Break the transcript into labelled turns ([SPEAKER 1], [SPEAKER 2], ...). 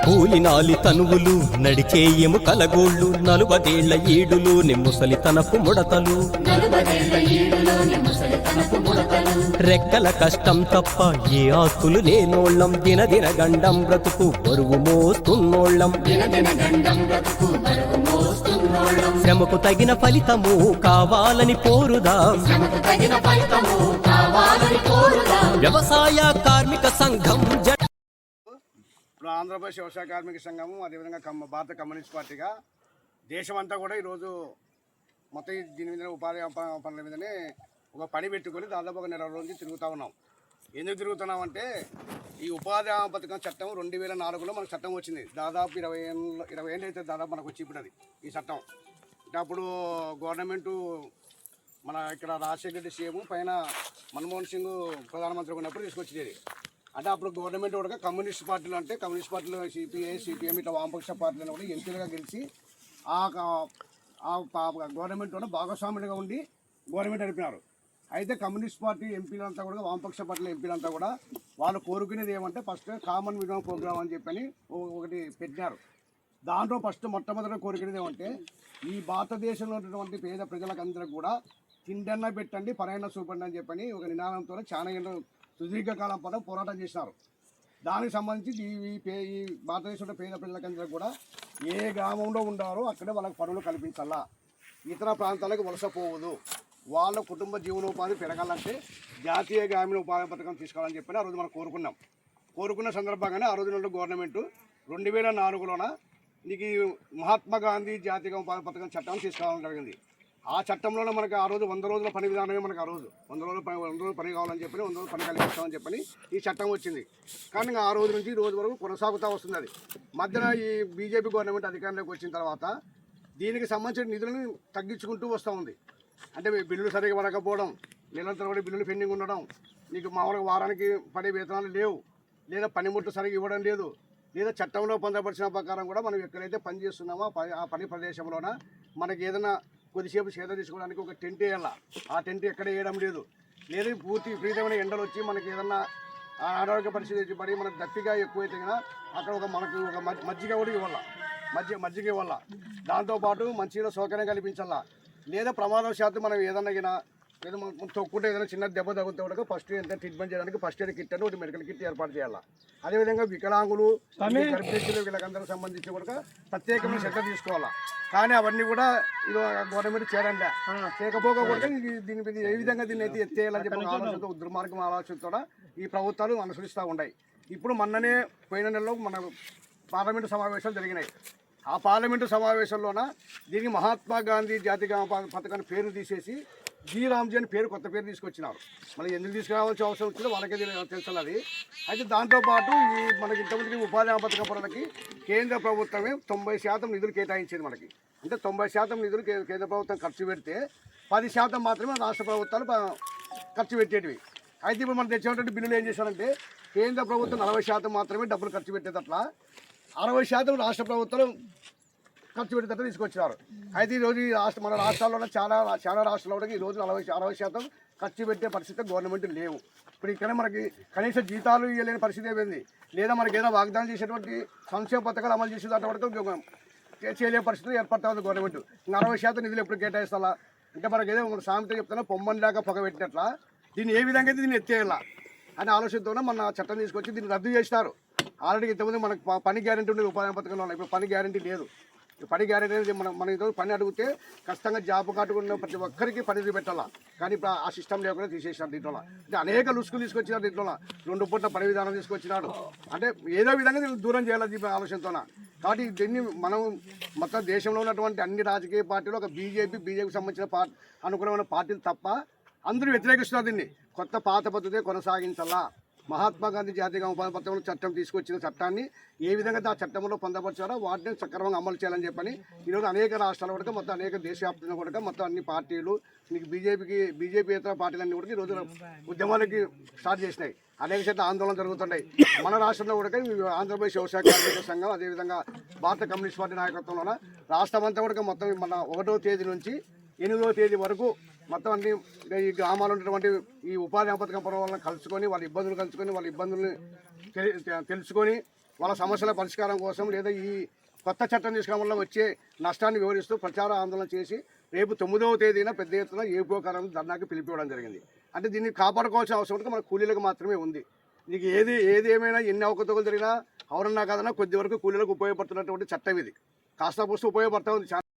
[SPEAKER 1] కూలినాలి తనువులు నడిచే ఎముకల గోళ్ళు 40 ఈడులు ముసలి తనపు ముడతలు రెక్కల కష్టం తప్ప ఏ ఆస్తులు లేనోళ్ళం దినదిన గండం బ్రతుకు బరువు మోస్తున్నోళ్ళం శ్రమకు తగిన ఫలితము కావాలని పోరుదాం వ్యవసాయ కార్మిక సంఘం
[SPEAKER 2] ఇప్పుడు ఆంధ్రప్రదేశ్ వ్యవసాయ కార్మిక సంఘము అదేవిధంగా భారత కమ్యూనిస్ట్ పార్టీగా దేశమంతా కూడా ఈరోజు మొత్తం దీని మీద ఉపాధి పనుల మీదనే ఒక పని పెట్టుకొని దాదాపు ఒక 20 రోజుల నుంచి తిరుగుతూ ఉన్నాం. ఎందుకు తిరుగుతున్నామంటే ఈ ఉపాధి పథకం చట్టం 2004లో మనకు చట్టం వచ్చింది. దాదాపు 20 ఏళ్ళు అయితే దాదాపు మనకు వచ్చి ఇప్పుడు అది ఈ చట్టం. అంటే అప్పుడు గవర్నమెంటు మన ఇక్కడ రాజశేఖర రెడ్డి సీఎం పైన మన్మోహన్ సింగ్ ప్రధానమంత్రి ఉన్నప్పుడు తీసుకొచ్చేది. అంటే అప్పుడు గవర్నమెంట్ కూడా కమ్యూనిస్ట్ పార్టీలు అంటే కమ్యూనిస్ట్ పార్టీలు సిపిఐ సిపిఎం ఇట్లా వామపక్ష పార్టీలను కూడా ఎంపీలుగా గెలిచి ఆ గవర్నమెంట్ కూడా భాగస్వాములుగా ఉండి గవర్నమెంట్ నడిపినారు. అయితే కమ్యూనిస్ట్ పార్టీ ఎంపీలంతా కూడా వామపక్ష పార్టీల ఎంపీలంతా కూడా వాళ్ళు కోరుకునేది ఏమంటే ఫస్ట్ కామన్ మినిమం ప్రోగ్రామ్ అని చెప్పని ఒకటి పెట్టినారు. దాంట్లో ఫస్ట్ మొట్టమొదటి కోరుకునేది ఏమంటే ఈ భారతదేశంలో ఉన్నటువంటి పేద ప్రజలకు అందరికి కూడా తిండన్న పెట్టండి పరైన చూపండి అని చెప్పని ఒక నినాదంతో చాలా ఏళ్ళు సుదీర్ఘకాలం పాటు పోరాటం చేసినారు. దానికి సంబంధించి ఈ భారతదేశంలో పేద ప్రజలకందరికీ కూడా ఏ గ్రామంలో ఉండారో అక్కడే వాళ్ళకి పనులు కల్పించాలా, ఇతర ప్రాంతాలకు వలస పోవద్దు, వాళ్ళ కుటుంబ జీవనోపాధి పెరగాలంటే జాతీయ గ్రామీణ ఉపాధి పథకం తీసుకోవాలని చెప్పి ఆ రోజు మనం కోరుకున్న సందర్భంగానే ఆ రోజు గవర్నమెంట్ 2004లోన నీకు మహాత్మా గాంధీ జాతీయ ఉపాధి పథకం చట్టాన్ని తీసుకురావడం జరిగింది. ఆ చట్టంలోనే మనకి ఆ రోజు 100 రోజుల పని విధానమే మనకు ఆ రోజు 100 రోజులు పని కావాలని చెప్పని 100 రోజులు పని కల్పిస్తామని చెప్పని ఈ చట్టం వచ్చింది. కానీ ఆ రోజు నుంచి ఈ రోజు వరకు కొనసాగుతూ వస్తుంది. అది మధ్యన ఈ బీజేపీ గవర్నమెంట్ అధికారంలోకి వచ్చిన తర్వాత దీనికి సంబంధించిన నిధులను తగ్గించుకుంటూ వస్తూ ఉంది. అంటే బిల్లులు సరిగా పడకపోవడం, నిరంతరం కూడా బిల్లులు పెండింగ్ ఉండడం, నీకు మామూలుగా వారానికి పడే వేతనాలు లేవు, లేదా పనిముట్లు సరిగా ఇవ్వడం లేదు, లేదా చట్టంలో పొందపరిచిన ప్రకారం కూడా మనం ఎక్కడైతే పని చేస్తున్నామో ఆ పని ప్రదేశంలోన మనకి ఏదైనా కొద్దిసేపు సేద తీసుకోవడానికి ఒక టెంట్ వేయాలా, ఆ టెంట్ ఎక్కడ వేయడం లేదు, లేదా పూర్తి విపరీతమైన ఎండలు వచ్చి మనకి ఏదన్నా అనారోగ్య పరిస్థితి పడి మనకు దప్పిగా ఎక్కువైతే కన్నా అక్కడ మనకు ఒక మజ్జిగ కూడా ఇవ్వాలా, మజ్జిగ ఇవ్వాలా, దాంతోపాటు మంచిగా సౌకర్యం కల్పించాలా, లేదా ప్రమాదవశాత్తు మనం ఏదన్నా లేదా తొక్కుంటే ఏదైనా చిన్న దెబ్బ తగ్గుతూ కూడా ఫస్ట్ ఎంత ట్రీట్మెంట్ చేయడానికి ఫస్ట్ ఎయిడ్ కిట్ అని ఒకటి మెడికల్ కిట్ ఏర్పాటు చేయాలా. అదేవిధంగా వికలాంగులు గర్భిణీలు వీళ్ళకందరికి సంబంధించి కూడా ప్రత్యేకమైన శ్రద్ధ తీసుకోవాలా. కానీ అవన్నీ కూడా ఇది గవర్నమెంట్ చేయకపోగా కూడా దీని మీద ఏ విధంగా దీన్ని అయితే ఎత్తేయాలని చెప్పి ఆలోచనతో దుర్మార్గం ఆలోచనతో ఈ ప్రభుత్వాలు అనుసరిస్తూ ఉన్నాయి. ఇప్పుడు మొన్ననే పోయిన నెలలో మన పార్లమెంటు సమావేశాలు జరిగినాయి. ఆ పార్లమెంటు సమావేశంలోన దీనికి మహాత్మా గాంధీ జాతీయ పథకాన్ని పేరు తీసేసి జీ రామ్జీ అని పేరు కొత్త పేరు తీసుకొచ్చినారు. మళ్ళీ ఎందుకు తీసుకురావాల్సిన అవసరం వచ్చిందో వాళ్ళకే తెలుసున్నది. అయితే దాంతోపాటు ఈ మనకి ఇంతమందికి ఉపాధి పథకం పనులకి కేంద్ర ప్రభుత్వమే 90% నిధులు కేటాయించింది మనకి. అంటే 90% నిధులు కేంద్ర ప్రభుత్వం ఖర్చు పెడితే 10% మాత్రమే రాష్ట్ర ప్రభుత్వాలు ఖర్చు పెట్టేటివి. అయితే ఇప్పుడు మనం తెచ్చినటువంటి బిల్లులు ఏం చేశారంటే కేంద్ర ప్రభుత్వం 40% మాత్రమే డబ్బులు ఖర్చు పెట్టేటట్లా 60% రాష్ట్ర ప్రభుత్వాలు ఖర్చు పెట్టేటట్టు తీసుకొచ్చినారు. అయితే ఈరోజు మన రాష్ట్రాల్లో చాలా రాష్ట్రాల్లో కూడా ఈరోజు 60% ఖర్చు పెట్టే పరిస్థితి గవర్నమెంట్ లేవు. ఇప్పుడు ఇక్కడ మనకి కనీస జీతాలు ఇవ్వలేని పరిస్థితి అయిపోయింది, లేదా మనకి ఏదైనా వాగ్దానం చేసేటువంటి సంక్షేమ పథకాలు అమలు చేసేదాని వరకు చేయలేని పరిస్థితులు ఏర్పడతా ఉంది గవర్నమెంట్. 60% నిధులు ఎప్పుడు కేటాయిస్తా అంటే మనకి ఏదో మన సామెత చెప్తున్నా పొమ్మని లేక పొగ పెట్టినట్లా దీన్ని ఏ విధంగా అయితే దీన్ని ఎత్తేయాలా అనే ఆలోచనతోనే మన చట్టం తీసుకొచ్చి దీన్ని రద్దు చేసినారు. ఆల్రెడీ ఇంతకుముందు మనకు పని గ్యారెంటీ ఉండేది ఉపాధి పథకంలో, ఇప్పుడు పని గ్యారెంటీ లేదు. పని గ్యారెంటీ అనేది మన ఈరోజు పని అడిగితే ఖచ్చితంగా జాబ్ కట్టుకున్న ప్రతి ఒక్కరికి పని పెట్టాలా. కానీ ఇప్పుడు ఆ సిస్టమ్ లేకుండా తీసేసినారు. దీంట్లో అంటే అనేక లుసుకులు తీసుకొచ్చినారు. దీంట్లో 2 పూట్ల పని విధానం తీసుకొచ్చినాడు. అంటే ఏదో విధంగా దీన్ని దూరం చేయాలని ఆలోచనతో. కాబట్టి దీన్ని మనం మొత్తం దేశంలో ఉన్నటువంటి అన్ని రాజకీయ పార్టీలు ఒక బీజేపీకి సంబంధించిన అనుకూలమైన పార్టీలు తప్ప అందరూ వ్యతిరేకిస్తున్నారు. దీన్ని కొత్త పాత పద్ధతే కొనసాగించాలా. మహాత్మా గాంధీ జాతీయ ఉపాధి పథకంలో చట్టం తీసుకొచ్చిన చట్టాన్ని ఏ విధంగా ఆ చట్టంలో పొందపరిచారో వాటిని సక్రమంగా అమలు చేయాలని చెప్పని ఈరోజు అనేక రాష్ట్రాల కూడా మొత్తం అనేక దేశవ్యాప్తంగా కూడా మొత్తం అన్ని పార్టీలు నీకు బీజేపీ ఇతర పార్టీలన్నీ కూడా ఈరోజు ఉద్యమాలకి స్టార్ట్ చేసినాయి. అనేక శాతం ఆందోళన జరుగుతున్నాయి. మన రాష్ట్రంలో కూడా ఆంధ్రప్రదేశ్ వ్యవసాయ కార్మిక సంఘం అదేవిధంగా భారత కమ్యూనిస్ట్ పార్టీ నాయకత్వంలోన రాష్ట్రం అంతా కూడా మొత్తం మన 1వ తేదీ నుంచి 8వ తేదీ వరకు మొత్తం అన్ని ఈ గ్రామాల్లో ఉన్నటువంటి ఈ ఉపాధి పథకం పనుల వాళ్ళని కలుసుకొని వాళ్ళ ఇబ్బందులు తెలుసుకొని వాళ్ళ సమస్యల పరిష్కారం కోసం లేదా ఈ కొత్త చట్టం తీసుకోవడం వల్ల వచ్చే నష్టాన్ని వివరిస్తూ ప్రచార ఆందోళన చేసి రేపు 9వ తేదీన పెద్ద ఎత్తున ఏపీ ధర్నాకి పిలిపివ్వడం జరిగింది. అంటే దీన్ని కాపాడుకోవాల్సిన అవసరం ఉంటే మన కూలీలకు మాత్రమే ఉంది. నీకు ఏది ఏమైనా ఎన్ని అవకతవకలు జరిగినా ఎవరన్నా కాదన్నా కొద్ది వరకు కూలీలకు ఉపయోగపడుతున్నటువంటి చట్టం ఇది. కాస్త పోస్తూ ఉపయోగపడుతూ ఉంది.